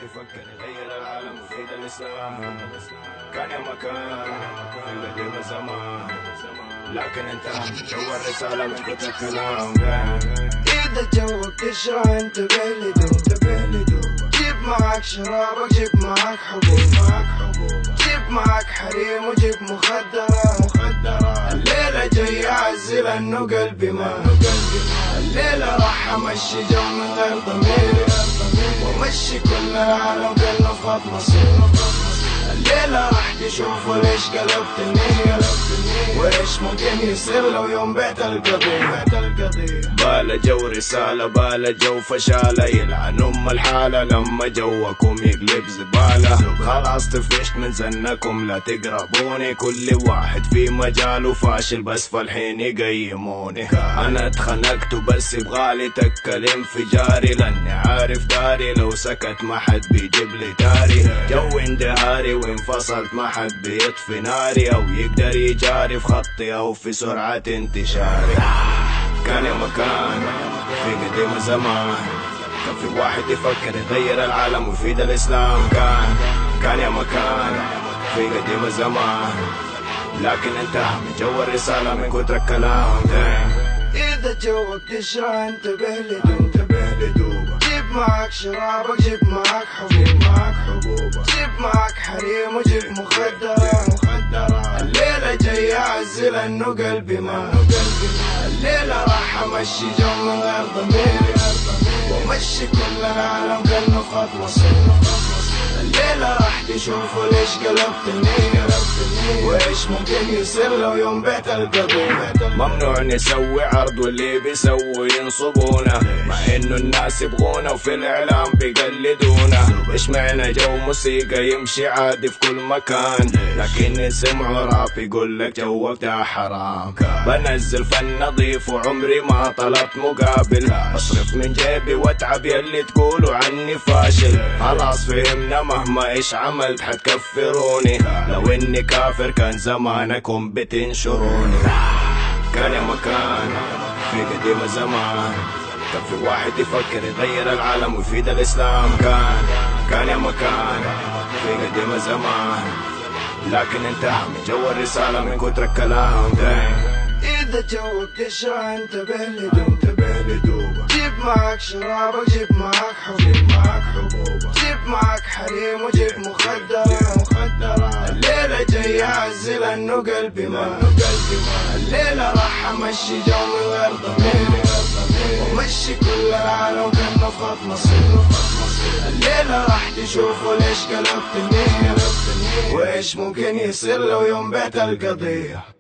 يفكر يغير العالم ويفيد الإسلام. كان يا مكان في قديم الزمان، لكن انتهى جو الرسالة من كتر الكلام. إذا جوك تشرح انتبه لدوب، جيب معك شرابك، جيب معك حبوب، جيب معك حريم وجيب مخدرات. الليلة جاي أعزل انه قلبي ما الليلة راح امشي جو من غير ضمير، ومشي كل العالم كأنه خط مصير. الليلة راح تشوفوا ليش قلبت النية، وايش ممكن يصير لو يوم بعت القضية. بالا جو رسالة، بالا جو فشالة، يلعن ام الحالة لما جوكم يقلب زبالة. خلاص طفشت من زنكم لا تقربوني، كل واحد في مجاله فاشل بس فالحين يقيموني. انا اتخنقت وبس يبغالي تكل انفجاري، لاني عارف داري لو سكت ما حد بيجيب لي داري. جو اندهاري وانفصلت ما حد بيطفي ناري، او يقدر يجاري في خطي او في سرعة انتشاري. كان يا مكان في قديم الزمان، كان في واحد يفكر يغير العالم ويفيد الإسلام. كان يا مكان في قديم الزمان، لكن انتهى من جو الرسالة من كتر الكلام. إذا جوك تشرح انتبه لدوب، جيب معك شرابك، جيب معك حبوب، جيب معك حريم وجيب مخدرات. الليلة جاي أعزل انه قلبي ما الليلة راح امشي جو من غير ضمير، ومشي كل العالم كأنه خط مصير. الليلة راح تشوفوا ليش قلبت النية، وايش ممكن يصير لو يوم بعت القضية. ممنوع نسوي عرض واللي بيسوي ينصبونا، مع انه الناس يبغونا وفي الاعلام بيقلدونا. ايش معنى جو موسيقى يمشي عادي في كل مكان، لكن يسمعوا راب يقول لك جوك ده حرام. بنزل فن نظيف وعمري ما طلبت مقابل، اصرف من جيبي واتعب يلي تقولوا عني فاشل. خلاص فهمنا مهما ايش عملت حتكفروني، لو اني كافر كان زمانكم بتنشروني. كان يا مكان في قديم الزمان، كان في واحد يفكر يغير العالم ويفيد الإسلام. كان يا مكان في قديم الزمان، لكن انتهى من جو الرسالة من كتر الكلام. إذا جوك تشرح انتبه لدوب، جيب معك شرابك، جيب معك حبوب، جيب معك حريم وجيب مخدرات. الليلة جاي أعزل انه قلبي ما الليلة راح امشي جو من غير ضمير، ومشي كل العالم كأنه خط مصير. الليلة راح تشوفوا ليش قلبت النية، وايش ممكن يصير لو يوم بعت القضية.